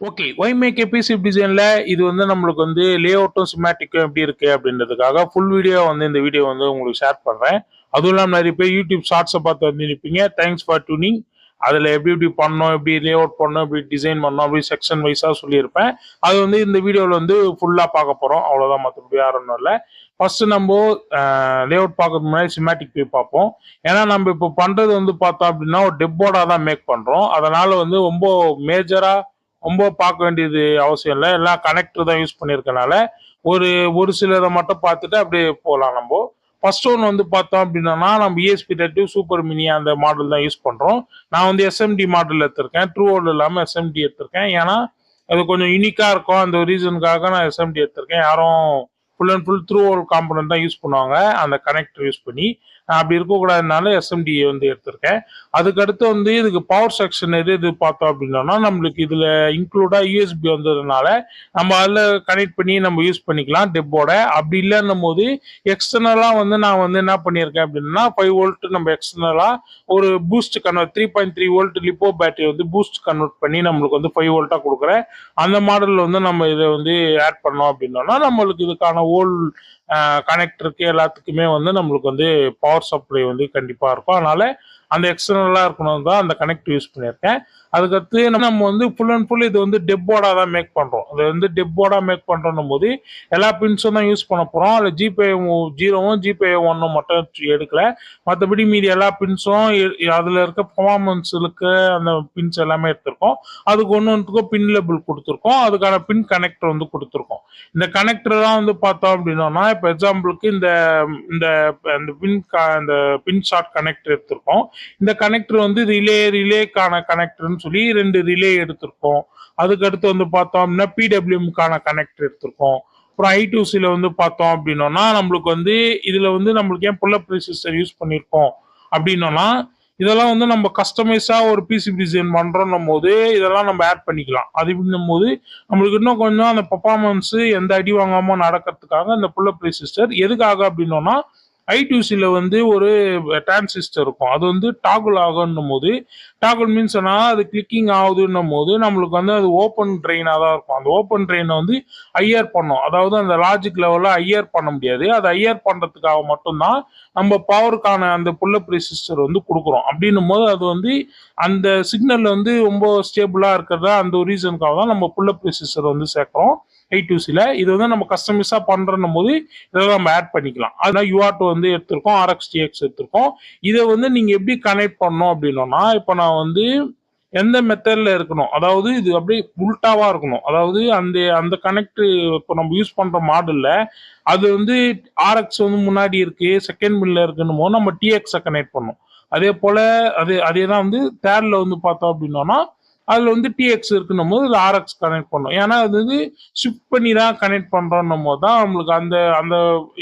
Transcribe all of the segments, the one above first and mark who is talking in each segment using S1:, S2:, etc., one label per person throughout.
S1: Okay. Why make a PCF டிசைன்ல இது வந்து நம்மளுக்கு வந்து லேஅவுட்டும், சிமேட்டிக்கும் எப்படி இருக்கு அப்படின்றதுக்காக ஃபுல் வீடியோ வந்து இந்த வீடியோ வந்து உங்களுக்கு ஷேர் பண்றேன். அதுவும் இல்லாம நிறைய பேர் யூடியூப் ஷார்ட்ஸை பார்த்து வந்துருப்பீங்க. Thanks for tuning. அதில் எப்படி எப்படி பண்ணணும், எப்படி லேஅவுட் பண்ணணும், எப்படி டிசைன் பண்ணணும், அப்படி செக்ஷன் வைஸாக சொல்லியிருப்பேன். அது வந்து இந்த வீடியோவில் வந்து ஃபுல்லாக பார்க்க போகிறோம். அவ்வளோதான், மற்றபடி யாரும் ஒன்றும் இல்லை. ஃபர்ஸ்ட் நம்ம லேஅவுட் பார்க்கறதுக்கு முன்னாடி சிமேட்டிக் போய் பார்ப்போம். ஏன்னா நம்ம இப்போ பண்றது வந்து பார்த்தோம் அப்படின்னா ஒரு டெப்போர்டா தான் மேக் பண்றோம். அதனால வந்து ரொம்ப மேஜரா ரொம்ப பார்க்க வேண்டியது அவசியம் இல்லை. எல்லாம் கனெக்டர் தான் யூஸ் பண்ணியிருக்கனால ஒரு ஒரு சிலரை மட்டும் பார்த்துட்டு அப்படியே போகலாம். நம்ம ஃபர்ஸ்ட் ஒன் வந்து பார்த்தோம் அப்படின்னா நம்ம ESP32 சூப்பர் மினி அந்த மாடல் தான் யூஸ் பண்றோம். நான் வந்து SMD மாடல் எடுத்திருக்கேன். ட்ரூ ஓல்டு இல்லாமல் SMD எடுத்திருக்கேன். ஏன்னா அது கொஞ்சம் யூனிக்கா இருக்கும். அந்த ரீசனுக்காக நான் SMD எடுத்திருக்கேன். யாரும் full and full through old component தான் யூஸ் பண்ணுவாங்க அந்த கனெக்டர் யூஸ் பண்ணி. அப்படி இருக்கக்கூடாதுனால SMD வந்து எடுத்திருக்கேன். அதுக்கடுத்து வந்து இதுக்கு பவர் செக்ஷன் எது பார்த்தோம் அப்படின்னா நம்மளுக்கு இதுல இன்க்ளூடா USB வந்ததுனால நம்ம அதில் கனெக்ட் பண்ணி நம்ம யூஸ் பண்ணிக்கலாம் டெப்போட. அப்படி இல்லைன்னும் போது எக்ஸ்டர்னலா வந்து நான் வந்து என்ன பண்ணியிருக்கேன் அப்படின்னா 5 வோல்ட் நம்ம எக்ஸ்டர்னலா ஒரு boost convert 3.3 volt lipo battery வந்து பூஸ்ட் கன்வெர்ட் பண்ணி நம்மளுக்கு வந்து 5 வோல்ட்டா கொடுக்குறேன். அந்த மாடல் வந்து நம்ம இதை வந்து ஆட் பண்ணோம் அப்படின்னா நம்மளுக்கு இதுக்கான ஓல் கனெக்டருக்கு எல்லாத்துக்குமே வந்து நம்மளுக்கு வந்து பவர் சப்ளை வந்து கண்டிப்பா இருக்கும். அதனால அந்த எக்ஸ்டர்னலா இருக்கணும் தான் அந்த கனெக்ட் யூஸ் பண்ணியிருக்கேன். அதுக்கடுத்து நம்ம வந்து ஃபுல் அண்ட் ஃபுல் இது வந்து டெப்போர்டா தான் மேக் பண்றோம். அது வந்து டெப்போர்டா மேக் பண்றோம் போது எல்லா பின்ஸும் தான் யூஸ் பண்ண போறோம். அதில் GPIO 0 GPIO 1 மட்டும் எடுக்கல. மற்றபடி மீதி எல்லா பின்ஸும் அதுல இருக்க பர்ஃபார்மன்ஸுக்கு அந்த பின்ஸ் எல்லாமே எடுத்திருக்கோம். அதுக்கு ஒன்றுக்கும் பின் லேபிள் கொடுத்துருக்கோம். அதுக்கான பின் கனெக்டர் வந்து கொடுத்துருக்கோம். இந்த கனெக்டர் தான் வந்து பார்த்தோம் அப்படின்னா இப்போ எக்ஸாம்பிளுக்கு இந்த இந்த இந்த பின் ஷார்ட் கனெக்டர் எடுத்திருக்கோம். இந்த கனெக்டர் வந்து ரிலேக்கான கனெக்டர்னு சொல்லி 2 ரிலே எடுத்திருக்கோம். அதுக்கடுத்து வந்து பார்த்தோம் அப்படின்னா PWMக்கான கனெக்டர் எடுத்திருக்கோம். அப்புறம் I2Cல வந்து பார்த்தோம் அப்படின்னா நம்மளுக்கு வந்து இதுல வந்து நம்மளுக்கு ஏன் புல் அப் ரெசிஸ்டர் யூஸ் பண்ணியிருக்கோம் அப்படின்னா இதெல்லாம் வந்து நம்ம கஸ்டமைஸா ஒரு பிசிபி டிசைன் பண்றோம் போது இதெல்லாம் நம்ம ஆட் பண்ணிக்கலாம். அது அப்படின்னும் போது நம்மளுக்கு இன்னும் கொஞ்சம் அந்த பர்ஃபார்மன்ஸ் எந்த அடி வாங்காம நடக்கிறதுக்காக இந்த புல் அப் ரெசிஸ்டர் எதுக்காக அப்படின்னா I2Cல வந்து ஒரு டிரான்சிஸ்டர் இருக்கும். அது வந்து டாகுல் ஆகுன்னும் போது டாகுல் மீன்ஸ் அது கிளிக்கிங் ஆகுதுன்னும் போது நம்மளுக்கு வந்து அது ஓப்பன் ட்ரெயினாக தான் இருக்கும். அந்த ஓப்பன் ட்ரெயினை வந்து ஐஆர் பண்ணும். அதாவது அந்த லாஜிக் லெவலில் ஐஆர் பண்ண முடியாது. அது ஐஆர் பண்ணுறதுக்காக மட்டும்தான் நம்ம பவருக்கான அந்த புல்லப் ரெசிஸ்டர் வந்து கொடுக்குறோம். அப்படின்னும் போது அது வந்து அந்த சிக்னல் வந்து ரொம்ப ஸ்டேபிளாக இருக்கிறதா அந்த ஒரு ரீசனுக்காக தான் நம்ம புல்லப் ரெசிஸ்டர் வந்து சேர்க்குறோம் I2Cல. இது வந்து நம்ம கஸ்டமைஸா பண்றோம் போது இதெல்லாம் நம்ம ஆட் பண்ணிக்கலாம். அதனால UART வந்து எடுத்திருக்கோம், RX-TX எடுத்திருக்கோம். இதை வந்து நீங்க எப்படி கனெக்ட் பண்ணணும் அப்படின்னா இப்போ நான் வந்து எந்த மெத்தட்ல இருக்கணும், அதாவது இது அப்படியே உல்டாவா இருக்கணும். அதாவது அந்த அந்த கனெக்ட் இப்போ நம்ம யூஸ் பண்ற மாடல்ல அது வந்து RX வந்து முன்னாடி இருக்கு, செகண்ட் மில்ல இருக்குன்னு போது நம்ம TX கனெக்ட் பண்ணணும். அதே போல அதே தான் வந்து தேர்ட்ல வந்து பார்த்தோம் அப்படின்னா அதுல வந்து TX இருக்குன்னும் போது RX கனெக்ட் பண்ணும். ஏன்னா அது வந்து ஷிஃப்ட் பண்ணி தான் கனெக்ட் பண்றோம் போது தான் நம்மளுக்கு அந்த அந்த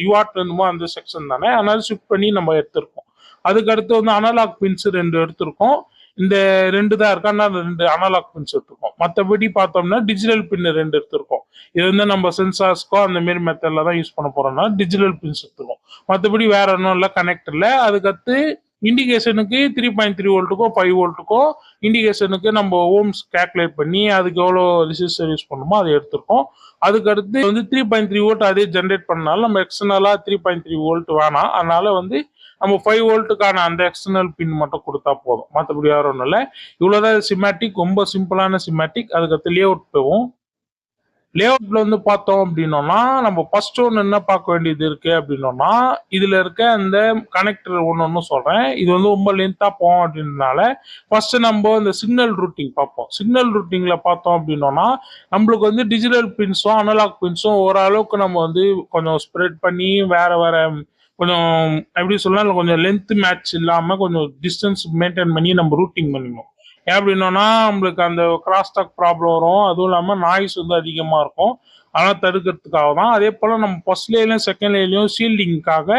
S1: UART என்னமோ அந்த செக்ஷன் தானே, அதனால ஷிஃப்ட் பண்ணி நம்ம எடுத்திருக்கோம். அதுக்கு அடுத்து வந்து அனலாக் பின்ஸ் 2 எடுத்திருக்கோம். இந்த 2 தான் இருக்கா, 2 அனலாக் பின்ஸ் எடுத்திருக்கோம். மற்றபடி பார்த்தோம்னா டிஜிட்டல் பின் 2 எடுத்திருக்கோம். இது வந்து நம்ம சென்சார்ஸ்க்கோ அந்த மாரி மெத்தட்ல தான் யூஸ் பண்ண போறோம்னா டிஜிட்டல் பின்ஸ் எடுத்திருக்கோம். மற்றபடி வேற ஒன்றும் இல்லை கனெக்டர்ல. அதுக்கடுத்து இண்டிகேஷனுக்கு 3.3 வோல்ட்டுக்கோ 5 வோல்ட்டுக்கோ இண்டிகேஷனுக்கு நம்ம ஓம்ஸ் கேல்குலேட் பண்ணி அதுக்கு எவ்வளோ ரெசிஸ்டர் யூஸ் பண்ணணுமோ அதை எடுத்திருக்கோம். அதுக்கடுத்து வந்து 3.3 வோல்ட் அதே ஜென்ரேட் பண்ணாலும் நம்ம எக்ஸ்டர்னலா 3.3 வோல்ட் வேணாம். அதனால வந்து நம்ம 5 வோல்ட்டுக்கான அந்த எக்ஸ்டர்னல் பின் மட்டும் கொடுத்தா போதும். மற்றபடி யாரும் ஒன்றும் இல்லை. இவ்வளோதான் சிமேட்டிக், ரொம்ப சிம்பிளான சிமேட்டிக். அதுக்கடுத்து லேஅவுட் போவோம். லேஅவுட்ல வந்து பார்த்தோம் அப்படின்னா நம்ம ஃபர்ஸ்ட் ஒன்று என்ன பார்க்க வேண்டியது இருக்கு அப்படின்னா இதுல இருக்க அந்த கனெக்டர் ஒன்று சொல்றேன். இது வந்து ரொம்ப லென்த்தா போகும் அப்படின்றதுனால ஃபர்ஸ்ட் நம்ம இந்த சிக்னல் ரூட்டிங் பார்ப்போம். சிக்னல் ரூட்டிங்ல பார்த்தோம் அப்படின்னா நம்மளுக்கு வந்து டிஜிட்டல் பின்ஸும் அனலாக் பின்ஸும் ஓரளவுக்கு நம்ம வந்து கொஞ்சம் ஸ்ப்ரெட் பண்ணி வேற வேற கொஞ்சம் எப்படி சொல்லலாம் கொஞ்சம் லென்த் மேட்ச் இல்லாம கொஞ்சம் டிஸ்டன்ஸ் மெயின்டைன் பண்ணி நம்ம ரூட்டிங் பண்ணணும். ஏன் அப்படின்னா நம்மளுக்கு அந்த கிராஸ் டாக் ப்ராப்ளம் வரும். அதுவும் இல்லாமல் நாய்ஸ் வந்து அதிகமாக இருக்கும். அதெல்லாம் தடுக்கிறதுக்காக தான். அதே போல் நம்ம ஃபர்ஸ்ட் லேயர்லையும் செகண்ட் லேயர்லையும் ஷீல்டிங்காக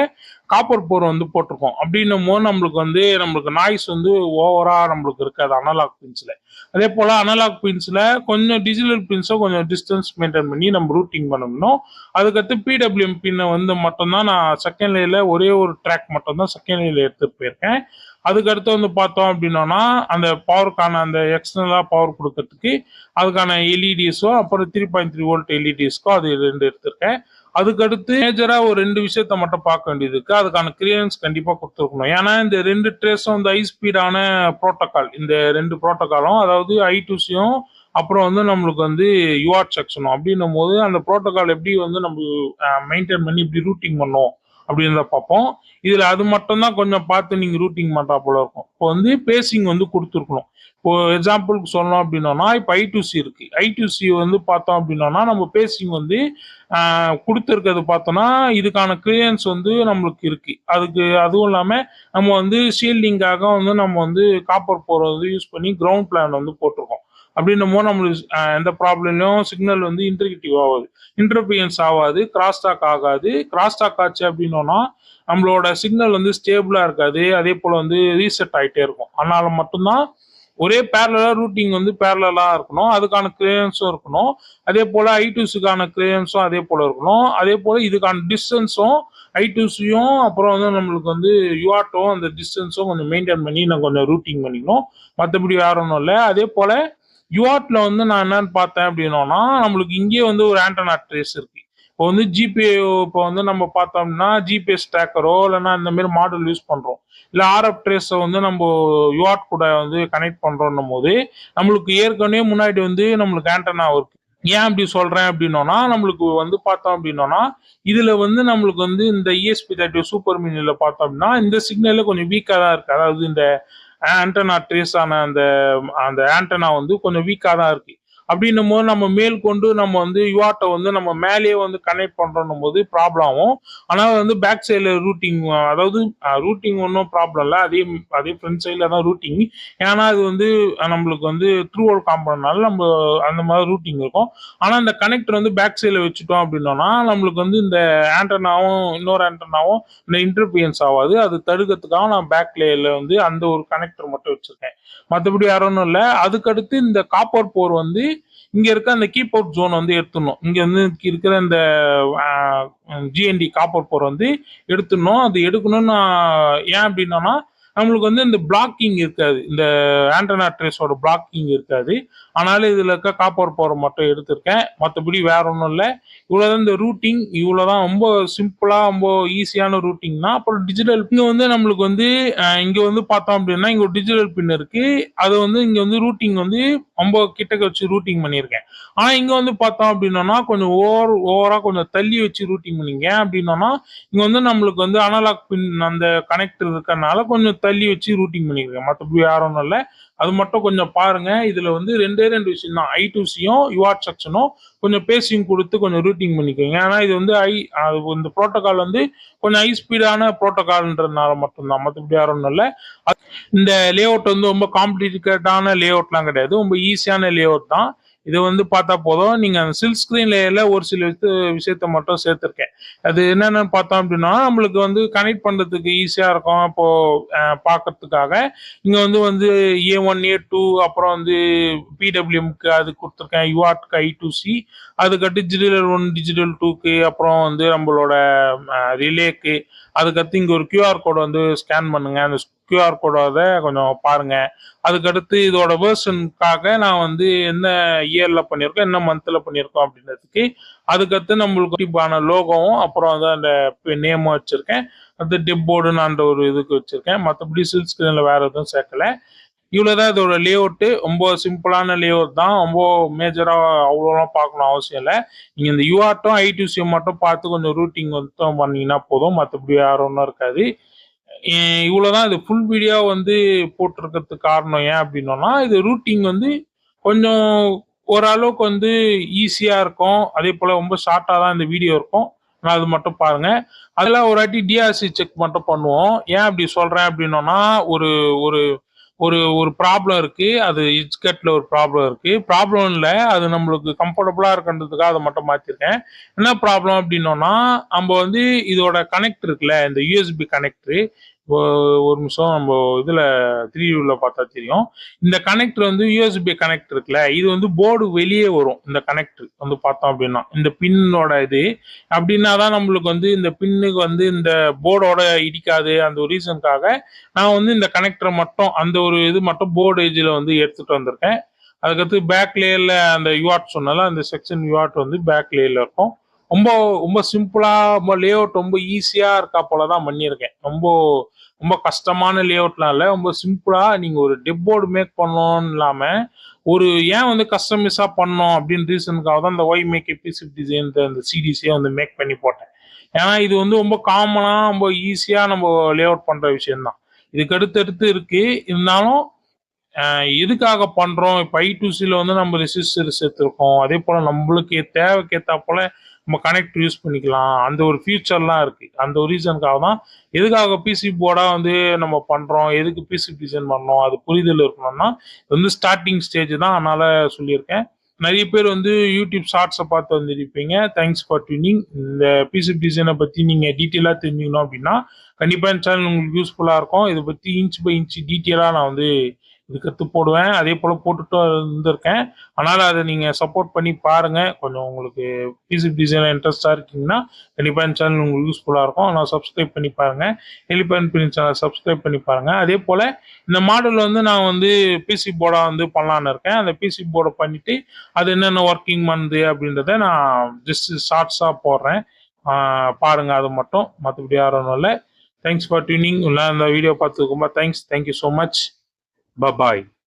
S1: காப்பர் போர் வந்து போட்டிருக்கோம். அப்படின்னும் போது நம்மளுக்கு நாய்ஸ் வந்து ஓவரா நம்மளுக்கு இருக்காது அனலாக் பின்ஸ்ல. அதே போல் அனலாக் பின்ஸ்ல கொஞ்சம் டிஜிட்டல் பின்ஸை கொஞ்சம் டிஸ்டன்ஸ் மெயின்டைன் பண்ணி நம்ம ரூட்டிங் பண்ணணும். அதுக்கடுத்து PWM பின்னை வந்து மட்டும்தான் நான் செகண்ட் லேயர்ல ஒரே ஒரு ட்ராக் மட்டும்தான் செகண்ட் லேயர்ல எடுத்துட்டு போயிருக்கேன். அதுக்கடுத்து வந்து பார்த்தோம் அப்படின்னோம்னா அந்த பவருக்கான அந்த எக்ஸ்டர்னலாக பவர் கொடுக்கறதுக்கு அதுக்கான எல்இடிஸோ அப்புறம் 3.3 வோல்ட் எல்இடிஸ்க்கோ அது 2 எடுத்திருக்கேன். அதுக்கடுத்து மேஜரா ஒரு 2 விஷயத்த மட்டும் பார்க்க வேண்டியது இருக்கு. அதுக்கான கிளியரன்ஸ் கண்டிப்பா குடுத்துருக்கணும். ஏன்னா இந்த 2 ட்ரேஸும் வந்து ஹை ஸ்பீடான புரோட்டோகால். இந்த 2 புரோட்டோகாலும் அதாவது I2Cயும் அப்புறம் வந்து நம்மளுக்கு வந்து UART செக்ஷனும் அப்படின்னும்போது அந்த புரோட்டோகால் எப்படி வந்து நம்ம மெயின்டைன் பண்ணி இப்படி ரூட்டிங் பண்ணோம் அப்படின்றத பார்ப்போம். இதுல அது மட்டும் தான் கொஞ்சம் பார்த்து நீங்க ரூட்டிங் பண்றா போல இருக்கும். இப்போ வந்து பேசிங் வந்து கொடுத்துருக்கணும். இப்போ எக்ஸாம்பிளுக்கு சொல்லணும் அப்படின்னோம்னா இப்போ I2C இருக்கு. I2C வந்து பார்த்தோம் அப்படின்னோம்னா நம்ம பேசிங் வந்து கொடுத்துருக்கிறது பார்த்தோம்னா இதுக்கான கிளியரன்ஸ் வந்து நம்மளுக்கு இருக்கு. அதுவும் இல்லாமல் நம்ம வந்து ஷீல்டிங்காக வந்து நம்ம வந்து காப்பர் போர் வந்து யூஸ் பண்ணி கிரவுண்ட் பிளான் வந்து போட்டிருக்கோம். அப்படின்னும் போது நம்மளுக்கு எந்த ப்ராப்ளம்லையும் சிக்னல் வந்து இன்டர்கிட்டிவ் ஆகாது, இன்டர்பியன்ஸ் ஆகாது, கிராஸ் டாக் ஆகாது. கிராஸ் டாக் ஆச்சு அப்படின்னோம்னா நம்மளோட சிக்னல் வந்து ஸ்டேபிளா இருக்காது. அதே போல வந்து ரீசெட் ஆகிட்டே இருக்கும். அதனால மட்டும்தான் ஒரே பேரலா ரூட்டிங் வந்து பேரலா இருக்கணும். அதுக்கான கிளியரன்ஸும் இருக்கணும். அதே போல I2Cக்கான கிளியரன்ஸும் அதே போல இருக்கணும். அதே போல இதுக்கான டிஸ்டன்ஸும் I2Cயும் அப்புறம் வந்து நம்மளுக்கு வந்து UARTம் அந்த டிஸ்டன்ஸும் கொஞ்சம் மெயின்டைன் பண்ணி நான் கொஞ்சம் ரூட்டிங் பண்ணிக்கணும். மற்றபடி வேற ஒன்றும் இல்லை. அதே போல UARTல வந்து நான் என்னன்னு பார்த்தேன் அப்படின்னோம்னா நம்மளுக்கு இங்கே வந்து ஒரு ஆண்டனா ட்ரேஸ் இருக்கு. இப்போ வந்து ஜிபிஏ இப்போ வந்து நம்ம பார்த்தோம்னா ஜிபிஎஸ் ட்ராக்கரோ இல்லைன்னா இந்த மாதிரி மாடல் யூஸ் பண்றோம். இல்லை ஆர்எஃப் ட்ரேஸை வந்து நம்ம UART கூட வந்து கனெக்ட் பண்றோம் போது நம்மளுக்கு ஏற்கனவே முன்னாடி வந்து நம்மளுக்கு ஆண்டனா இருக்கு. ஏன் அப்படி சொல்றேன் அப்படின்னோம்னா நம்மளுக்கு வந்து பார்த்தோம் அப்படின்னோம்னா இதுல வந்து நம்மளுக்கு வந்து இந்த ESP32 சூப்பர் மினில பார்த்தோம் அப்படின்னா இந்த சிக்னல்ல கொஞ்சம் வீக்கா தான் இருக்கு. அதாவது இந்த ஆண்டனா ட்ரேஸ் ஆன அந்த அந்த ஆண்டனா வந்து கொஞ்சம் வீக்கா தான் இருக்கு. அப்படின்னும் போது நம்ம மேல் கொண்டு நம்ம வந்து UART வந்து நம்ம மேலேயே வந்து கனெக்ட் பண்றோம் போது ப்ராப்ளம் ஆகும். ஆனால் வந்து பேக் சைடில் ரூட்டிங் அதாவது ரூட்டிங் ஒன்றும் ப்ராப்ளம் இல்லை. அதே ஃப்ரண்ட் சைடில் தான் ரூட்டிங். ஏன்னா அது வந்து நம்மளுக்கு வந்து த்ரூ அவுட் காம்பவுண்ட்னால நம்ம அந்த மாதிரி ரூட்டிங் இருக்கும். ஆனால் இந்த கனெக்டர் வந்து பேக் சைடில் வச்சுட்டோம் அப்படின்னோம்னா நம்மளுக்கு வந்து இந்த ஆண்டனாவும் இன்னொரு ஆண்டனாவும் இந்த இன்டர்பியன்ஸ் ஆகாது. அது தடுக்கிறதுக்காக நான் பேக் லேயர்ல வந்து அந்த ஒரு கனெக்டர் மட்டும் வச்சிருக்கேன். மற்றபடி வேற ஒன்றும் இல்லை. அதுக்கடுத்து இந்த காப்பர் போர் வந்து இங்க இருக்க அந்த கீப் அவுட் ஜோன் வந்து எடுத்துடணும். இங்க வந்து இருக்கிற இந்த GND காப்பர் போர் வந்து எடுத்துடணும். அது எடுக்கணும்னு ஏன் அப்படின்னா நம்மளுக்கு வந்து இந்த பிளாக்கிங் இருக்காது. இந்த ஆண்டனா ட்ரேஸோட பிளாக்கிங் இருக்காது. ஆனாலும் இதுல இருக்க காப்பர் போரை மட்டும் எடுத்திருக்கேன். மற்றபடி வேற ஒன்றும் இல்லை. இவ்வளவுதான் இந்த ரூட்டிங். இவ்வளவுதான் ரொம்ப சிம்பிளா ரொம்ப ஈஸியான ரூட்டிங்னா. அப்புறம் டிஜிட்டல் இங்க வந்து நம்மளுக்கு வந்து இங்க வந்து பார்த்தோம் அப்படின்னா இங்க ஒரு டிஜிட்டல் பின் இருக்கு. அது வந்து இங்க வந்து ரூட்டிங் வந்து ரொம்ப கிட்டக்க வச்சு ரூட்டிங் பண்ணியிருக்கேன். ஆனா இங்க வந்து பார்த்தோம் அப்படின்னா கொஞ்சம் ஓவரா கொஞ்சம் தள்ளி வச்சு ரூட்டிங் பண்ணிங்க அப்படின்னா இங்க வந்து நம்மளுக்கு வந்து அனலாக் பின் அந்த கனெக்டர் இருக்கறனால கொஞ்சம் தள்ளி வச்சு ரூட்டிங் பண்ணியிருக்கேன். மற்றபடி யாரும் ஒன்றும் இல்லை. அது மட்டும் கொஞ்சம் பாருங்க. இதுல வந்து 2 விஷயம் தான். I2Cயும் UART செக்ஷனும் கொஞ்சம் பேசிங் கொடுத்து கொஞ்சம் ரூட்டிங் பண்ணிக்கோங்க. ஏன்னா இது வந்து இந்த ப்ரோட்டோகால் வந்து கொஞ்சம் ஹை ஸ்பீடான ப்ரோட்டோகால்ன்றதுனால மட்டும்தான். மற்றபடி யாரும் ஒன்றும் இல்லை. இந்த லே அவுட் வந்து ரொம்ப காம்ப்ளிகேட்டான லே அவுட்லாம் கிடையாது. ரொம்ப ஈஸியான லே அவுட் தான். இதை வந்து பார்த்தா போதும். நீங்க அந்த சில் ஸ்கிரீன் லேயர்ல ஒரு சில விஷயத்த மட்டும் சேர்த்திருக்கேன். அது என்னென்னு பார்த்தோம் அப்படின்னா நம்மளுக்கு வந்து கனெக்ட் பண்றதுக்கு ஈஸியா இருக்கும். இப்போ பார்க்கறதுக்காக இங்க வந்து A1 A2 அப்புறம் வந்து PWMக்கு அது கொடுத்துருக்கேன். UARTக்கு I2C, அதுக்கடுத்து டிஜிட்டல் 1 டிஜிட்டல் 2க்கு அப்புறம் வந்து நம்மளோட ரிலேக்கு அதுக்கடுத்து இங்க ஒரு QR கோட் வந்து ஸ்கேன் பண்ணுங்க. அந்த QR கோடோட கொஞ்சம் பாருங்க. அதுக்கடுத்து இதோட வேர்ஷனுக்காக நான் வந்து என்ன இயர்ல பண்ணியிருக்கோம் என்ன மந்த்ல பண்ணியிருக்கோம் அப்படின்றதுக்கு அதுக்கடுத்து நம்மளுக்கு லோகோவும் அப்புறம் வந்து அந்த நேமும் வச்சிருக்கேன். அது டெப் போர்டுன்னு அந்த ஒரு இதுக்கு வச்சிருக்கேன். மற்றபடி சில் ஸ்கிரீன்ல வேற எதுவும் சேர்க்கல. இவ்வளவுதான் இதோட லே அவுட்டு. ரொம்ப சிம்பிளான லே அவுட் தான். ரொம்ப மேஜரா அவ்வளோலாம் பார்க்கணும் அவசியம் இல்லை. நீங்க இந்த UARTம் I2Cயும் மட்டும் பார்த்து கொஞ்சம் ரூட்டிங் வந்து பண்ணீங்கன்னா போதும். மற்றபடி யாரும் ஒன்றும் இருக்காது. இவ்வளவுதான். இது ஃபுல் வீடியோ வந்து போட்டிருக்கிறதுக்கு காரணம் ஏன் அப்படின்னா இது ரூட்டிங் வந்து கொஞ்சம் ஓரளவுக்கு வந்து ஈஸியா இருக்கும். அதே போல ரொம்ப ஷார்ட்டா தான் இந்த வீடியோ இருக்கும். நான் அது மட்டும் பாருங்க. அதெல்லாம் ஒரு வாட்டி DRC செக் மட்டும் பண்ணுவோம். ஏன் அப்படி சொல்றேன் அப்படின்னா ஒரு ஒரு ஒரு ஒரு ப்ராப்ளம் இருக்கு. அது இட்ஸ்கட்ல ஒரு ப்ராப்ளம் இருக்கு. ப்ராப்ளம் இல்லை, அது நம்மளுக்கு கம்ஃபர்டபுளா இருக்குன்றதுக்காக அதை மட்டும் மாத்திருக்கேன். என்ன ப்ராப்ளம் அப்படின்னா நம்ம வந்து இதோட கனெக்ட் இருக்குல்ல இந்த USB கனெக்டர் ஒரு நிமிஷம் நம்ம இதில் 3Dல பார்த்தா தெரியும். இந்த கனெக்டர் வந்து யூஎஸ்பி கனெக்டர் இருக்குல்ல, இது வந்து போர்டு வெளியே வரும். இந்த கனெக்டர் வந்து பார்த்தோம் அப்படின்னா, இந்த பின்னோட இது அப்படின்னா தான் நம்மளுக்கு வந்து இந்த பின்னுக்கு வந்து இந்த போர்டோட இடிக்காது. அந்த ஒரு ரீசனுக்காக நான் வந்து இந்த கனெக்டரை மட்டும் அந்த ஒரு இது மட்டும் போர்டு ஏஜில் வந்து எடுத்துகிட்டு வந்திருக்கேன். அதுக்கடுத்து பேக் லேயரில் அந்த யூஆர்ட் சொன்னால அந்த செக்ஷன் யூஆர்ட் வந்து பேக் லேயரில் இருக்கும். ரொம்ப ரொம்ப சிம்பிளாக ரொம்ப லேஅவுட் ரொம்ப ஈஸியாக இருக்கா போல தான் பண்ணியிருக்கேன். ரொம்ப ரொம்ப கஷ்டமான லேஅவுட்லாம் இல்லை. ரொம்ப சிம்பிளாக நீங்கள் ஒரு டெப் போர்டு மேக் பண்ணணும்னு இல்லாமல் ஒரு ஏன் வந்து கஸ்டமைஸாக பண்ணோம் அப்படின்னு ரீசனுக்காக தான் இந்த ஒய் மேக் பிசிப் டிசைன் இந்த சிடிஸே வந்து மேக் பண்ணி போட்டேன். ஏன்னா இது வந்து ரொம்ப காமனாக ரொம்ப ஈஸியாக நம்ம லேஅவுட் பண்ணுற விஷயம்தான். இதுக்கு அடுத்தடுத்து இருக்குது. இருந்தாலும் எதுக்காக பண்றோம்? இப்ப I2Cல வந்து நம்ம ரெசிஸ்டர் சேர்த்துருக்கோம். அதே போல நம்மளுக்கு தேவைக்கு ஏத்தா போல நம்ம கனெக்டர் யூஸ் பண்ணிக்கலாம். அந்த ஒரு ஃபியூச்சர்லாம் இருக்கு. அந்த ஒரு ரீசனுக்காக தான் எதுக்காக பிசி போர்டா வந்து நம்ம பண்றோம்? எதுக்கு பிசி டிசைன் பண்ணோம்? அது புரிதல் இருக்கணும்னா இது வந்து ஸ்டார்டிங் ஸ்டேஜ் தான். அதனால சொல்லியிருக்கேன். நிறைய பேர் வந்து யூடியூப் ஷார்ட்ஸை பார்த்து வந்துருப்பீங்க. Thanks for tuning. இந்த பிசி டிசைனை பற்றி நீங்கள் டீட்டெயிலாக தெரிஞ்சுக்கணும் அப்படின்னா கண்டிப்பாக இந்த சேனல் உங்களுக்கு யூஸ்ஃபுல்லாக இருக்கும். இதை பற்றி இன்ச் பை இன்ச் டீட்டெயிலாக நான் வந்து இதுக்கடுத்து போடுவேன். அதே போல் போட்டுட்டு இருந்திருக்கேன். அதனால் அதை நீங்கள் சப்போர்ட் பண்ணி பாருங்கள். கொஞ்சம் உங்களுக்கு பிசிப் டிசைனில் இன்ட்ரெஸ்ட்டாக இருக்கீங்கன்னா கண்டிப்பாக இந்த சேனல் உங்களுக்கு யூஸ்ஃபுல்லாக இருக்கும். ஆனால் சப்ஸ்கிரைப் பண்ணி பாருங்கள். எலிபன் பிரிண்ட் சேனல் சப்ஸ்கிரைப் பண்ணி பாருங்கள். அதே போல் இந்த மாடல் வந்து நான் வந்து பிசி போர்டாக வந்து பண்ணலான்னு இருக்கேன். அந்த பிசி போர்டை பண்ணிவிட்டு அது என்னென்ன ஒர்க்கிங் பண்ணுது அப்படின்றத நான் ஜஸ்ட் ஷார்ட்ஸாக போடுறேன். பாருங்கள் அது மட்டும். மற்றபடி யாரும் இல்லை. Thanks for tuning. இல்லை இந்த வீடியோ பார்த்துக்கு ரொம்ப thanks. Thank you so much. Bye bye.